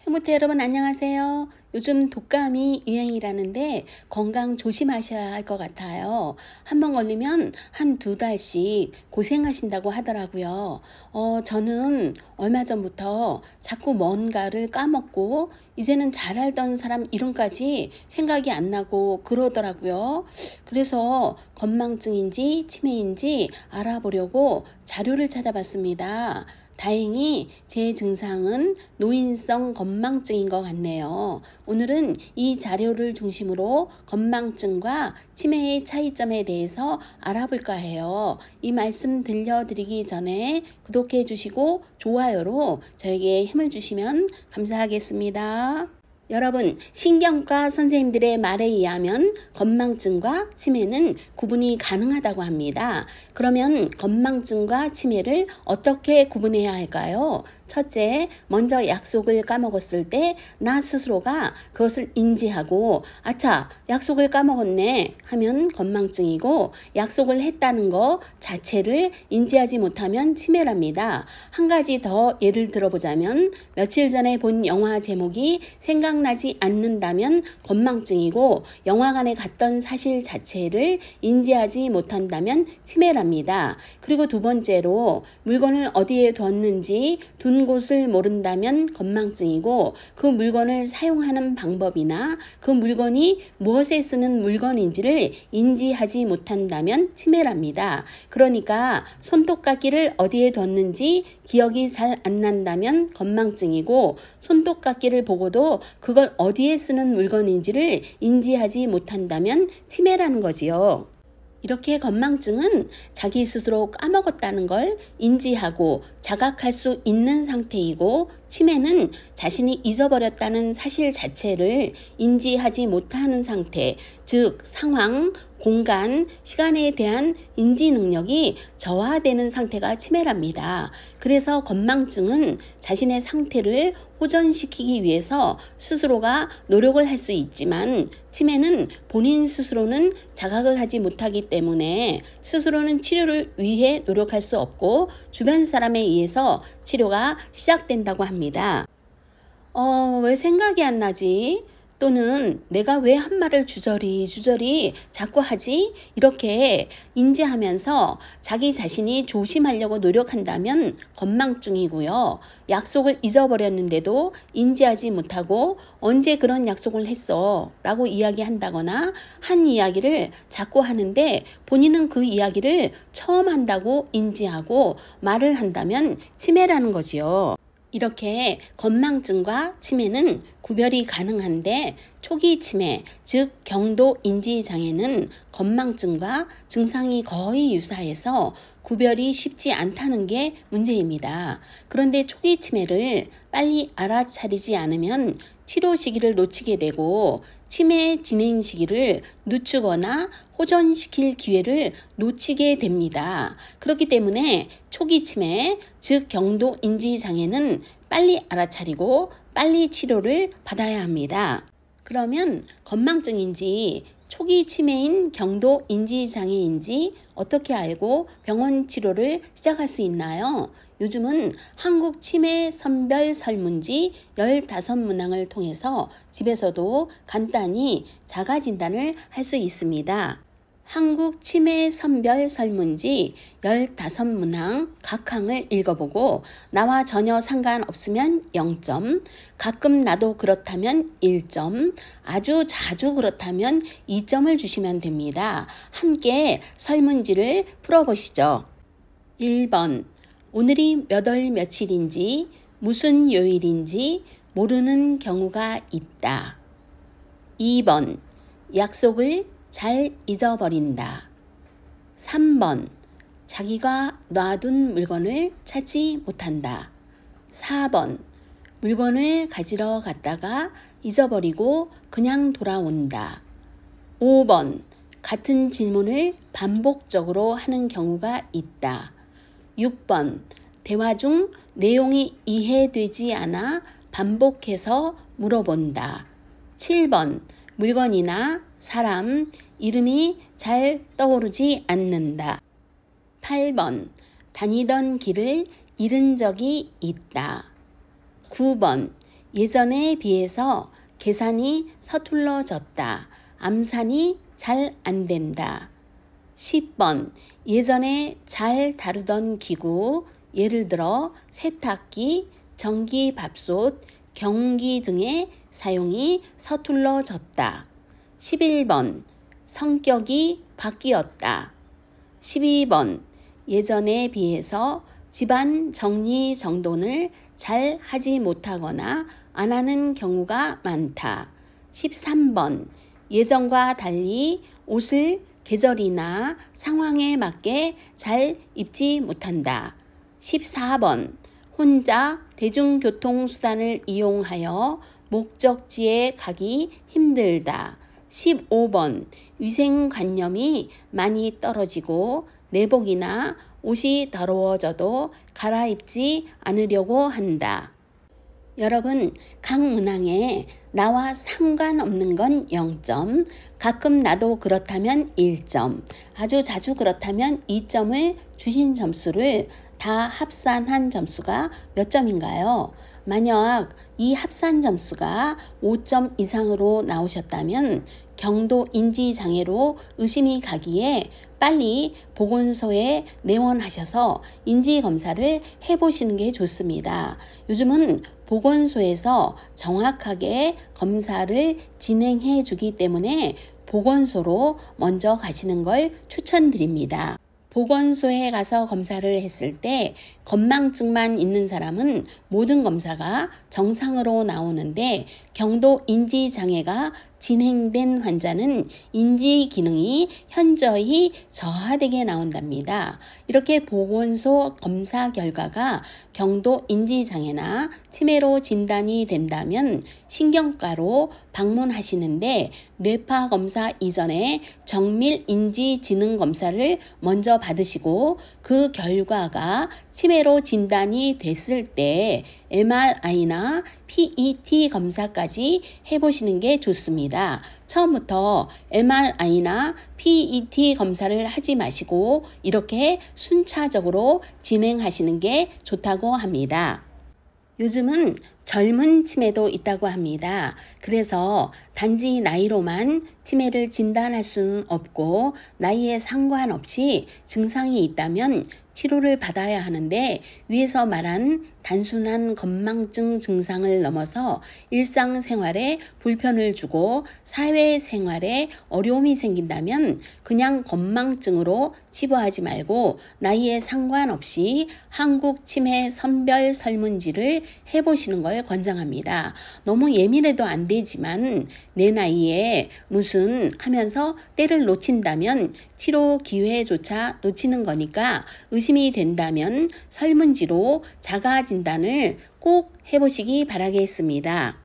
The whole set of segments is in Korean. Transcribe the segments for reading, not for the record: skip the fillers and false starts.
해모태 여러분 안녕하세요. 요즘 독감이 유행이라는데 건강 조심하셔야 할 것 같아요. 한번 걸리면 한 2달씩 고생하신다고 하더라고요. 저는 얼마 전부터 자꾸 뭔가를 까먹고 이제는 잘 알던 사람 이름까지 생각이 안 나고 그러더라고요. 그래서 건망증인지 치매인지 알아보려고 자료를 찾아봤습니다. 다행히 제 증상은 노인성 건망증인 것 같네요. 오늘은 이 자료를 중심으로 건망증과 치매의 차이점에 대해서 알아볼까 해요. 이 말씀 들려드리기 전에 구독해 주시고 좋아요로 저에게 힘을 주시면 감사하겠습니다. 여러분, 신경과 선생님들의 말에 의하면 건망증과 치매는 구분이 가능하다고 합니다. 그러면 건망증과 치매를 어떻게 구분해야 할까요? 첫째, 먼저 약속을 까먹었을 때 나 스스로가 그것을 인지하고 아차, 약속을 까먹었네 하면 건망증이고, 약속을 했다는 것 자체를 인지하지 못하면 치매랍니다. 한 가지 더 예를 들어보자면 며칠 전에 본 영화 제목이 생각나지 않는다면 건망증이고, 영화관에 갔던 사실 자체를 인지하지 못한다면 치매랍니다. 그리고 두 번째로 물건을 어디에 뒀는지 둔 곳을 모른다면 건망증이고, 그 물건을 사용하는 방법이나 그 물건이 무엇에 쓰는 물건인지를 인지하지 못한다면 치매랍니다. 그러니까 손톱깎이를 어디에 뒀는지 기억이 잘 안 난다면 건망증이고, 손톱깎이를 보고도 그걸 어디에 쓰는 물건인지를 인지하지 못한다면 치매라는 거지요. 이렇게 건망증은 자기 스스로 까먹었다는 걸 인지하고 자각할 수 있는 상태이고, 치매는 자신이 잊어버렸다는 사실 자체를 인지하지 못하는 상태, 즉 상황, 공간, 시간에 대한 인지 능력이 저하되는 상태가 치매랍니다. 그래서 건망증은 자신의 상태를 호전시키기 위해서 스스로가 노력을 할 수 있지만, 치매는 본인 스스로는 자각을 하지 못하기 때문에 스스로는 치료를 위해 노력할 수 없고 주변 사람에 의해서 치료가 시작된다고 합니다. 왜 생각이 안 나지? 또는 내가 왜 한 말을 주저리 자꾸 하지? 이렇게 인지하면서 자기 자신이 조심하려고 노력한다면 건망증이고요. 약속을 잊어버렸는데도 인지하지 못하고 언제 그런 약속을 했어? 라고 이야기한다거나 한 이야기를 자꾸 하는데 본인은 그 이야기를 처음 한다고 인지하고 말을 한다면 치매라는 거지요. 이렇게 건망증과 치매는 구별이 가능한데, 초기 치매, 즉 경도 인지 장애는 건망증과 증상이 거의 유사해서 구별이 쉽지 않다는 게 문제입니다. 그런데 초기 치매를 빨리 알아차리지 않으면 치료 시기를 놓치게 되고 치매 진행 시기를 늦추거나 호전시킬 기회를 놓치게 됩니다. 그렇기 때문에 초기 치매, 즉 경도 인지 장애는 빨리 알아차리고 빨리 치료를 받아야 합니다. 그러면 건망증인지 초기 치매인 경도 인지 장애인지 어떻게 알고 병원 치료를 시작할 수 있나요? 요즘은 한국 치매 선별 설문지 15문항을 통해서 집에서도 간단히 자가 진단을 할 수 있습니다. 한국 치매 선별 설문지 15문항 각 항을 읽어보고 나와 전혀 상관없으면 0점, 가끔 나도 그렇다면 1점, 아주 자주 그렇다면 2점을 주시면 됩니다. 함께 설문지를 풀어보시죠. 1번, 오늘이 몇 월 며칠인지 무슨 요일인지 모르는 경우가 있다. 2번, 약속을 잘 잊어버린다. 3번, 자기가 놔둔 물건을 찾지 못한다. 4번, 물건을 가지러 갔다가 잊어버리고 그냥 돌아온다. 5번, 같은 질문을 반복적으로 하는 경우가 있다. 6번, 대화 중 내용이 이해되지 않아 반복해서 물어본다. 7번, 물건이나 사람, 이름이 잘 떠오르지 않는다. 8번, 다니던 길을 잃은 적이 있다. 9번, 예전에 비해서 계산이 서툴러졌다. 암산이 잘 안 된다. 10번 예전에 잘 다루던 기구, 예를 들어 세탁기, 전기밥솥, 경운기 등의 사용이 서툴러졌다. 11번 성격이 바뀌었다. 12번 예전에 비해서 집안 정리정돈을 잘 하지 못하거나 안 하는 경우가 많다. 13번 예전과 달리 옷을 계절이나 상황에 맞게 잘 입지 못한다. 14번 혼자 대중교통수단을 이용하여 목적지에 가기 힘들다. 15번 위생관념이 많이 떨어지고 내복이나 옷이 더러워져도 갈아입지 않으려고 한다. 여러분, 각 문항에 나와 상관없는 건 0점, 가끔 나도 그렇다면 1점, 아주 자주 그렇다면 2점을 주신 점수를 다 합산한 점수가 몇 점인가요? 만약 이 합산 점수가 5점 이상으로 나오셨다면 경도 인지장애로 의심이 가기에 빨리 보건소에 내원하셔서 인지검사를 해보시는 게 좋습니다. 요즘은 보건소에서 정확하게 검사를 진행해 주기 때문에 보건소로 먼저 가시는 걸 추천드립니다. 보건소에 가서 검사를 했을 때 건망증만 있는 사람은 모든 검사가 정상으로 나오는데 경도 인지장애가 진행된 환자는 인지 기능이 현저히 저하되게 나온답니다. 이렇게 보건소 검사 결과가 경도 인지장애나 치매로 진단이 된다면 신경과로 방문하시는데 뇌파 검사 이전에 정밀 인지 지능 검사를 먼저 받으시고 그 결과가 치매로 진단이 됐을 때 MRI나 PET 검사까지 해보시는 게 좋습니다. 처음부터 MRI나 PET 검사를 하지 마시고 이렇게 순차적으로 진행하시는 게 좋다고 합니다. 요즘은 젊은 치매도 있다고 합니다. 그래서 단지 나이로만 치매를 진단할 수는 없고 나이에 상관없이 증상이 있다면 치료를 받아야 하는데 위에서 말한 단순한 건망증 증상을 넘어서 일상생활에 불편을 주고 사회생활에 어려움이 생긴다면 그냥 건망증으로 치부하지 말고 나이에 상관없이 한국치매 선별 설문지를 해보시는 걸 권장합니다. 너무 예민해도 안 되지만 내 나이에 무슨 하면서 때를 놓친다면 치료 기회조차 놓치는 거니까 의심이 된다면 설문지로 자가 진단을 꼭 해보시기 바라겠습니다.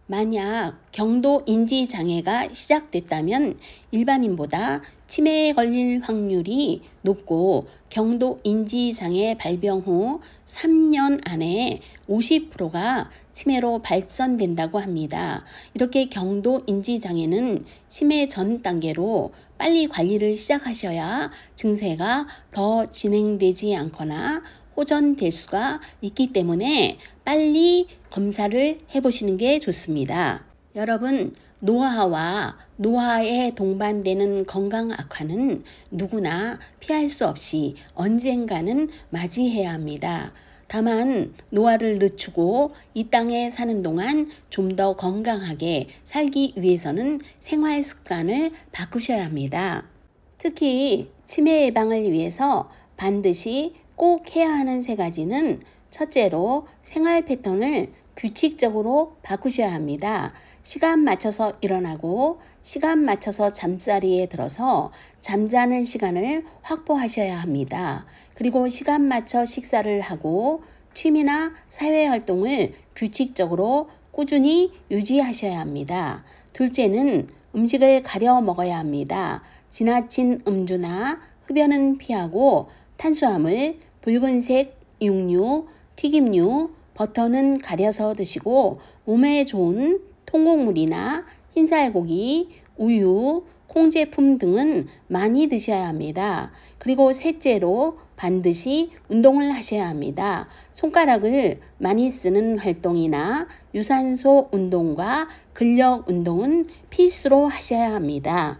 만약 경도 인지 장애가 시작됐다면 일반인보다 치매에 걸릴 확률이 높고 경도 인지 장애 발병 후 3년 안에 50%가 치매로 발전된다고 합니다. 이렇게 경도 인지 장애는 치매 전 단계로 빨리 관리를 시작하셔야 증세가 더 진행되지 않거나 호전될 수가 있기 때문에 빨리 검사를 해보시는 게 좋습니다. 여러분, 노화와 노화에 동반되는 건강 악화는 누구나 피할 수 없이 언젠가는 맞이해야 합니다. 다만 노화를 늦추고 이 땅에 사는 동안 좀 더 건강하게 살기 위해서는 생활 습관을 바꾸셔야 합니다. 특히 치매 예방을 위해서 반드시 꼭 해야 하는 3가지는 첫째로 생활 패턴을 규칙적으로 바꾸셔야 합니다. 시간 맞춰서 일어나고 시간 맞춰서 잠자리에 들어서 잠자는 시간을 확보하셔야 합니다. 그리고 시간 맞춰 식사를 하고 취미나 사회활동을 규칙적으로 꾸준히 유지하셔야 합니다. 둘째는 음식을 가려 먹어야 합니다. 지나친 음주나 흡연은 피하고 탄수화물, 붉은색 육류, 튀김류, 버터는 가려서 드시고 몸에 좋은 통곡물이나 흰살고기, 우유, 콩 제품 등은 많이 드셔야 합니다. 그리고 셋째로 반드시 운동을 하셔야 합니다. 손가락을 많이 쓰는 활동이나 유산소 운동과 근력 운동은 필수로 하셔야 합니다.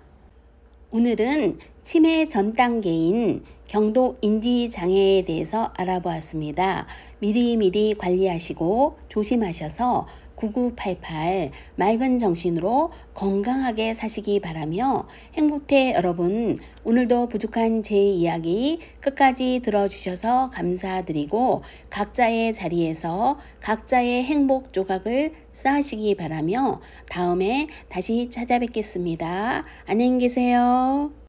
오늘은 치매 전 단계인 경도 인지 장애에 대해서 알아보았습니다. 미리미리 관리하시고 조심하셔서 9988 맑은 정신으로 건강하게 사시기 바라며 행복해 여러분, 오늘도 부족한 제 이야기 끝까지 들어주셔서 감사드리고 각자의 자리에서 각자의 행복 조각을 쌓으시기 바라며 다음에 다시 찾아뵙겠습니다. 안녕히 계세요.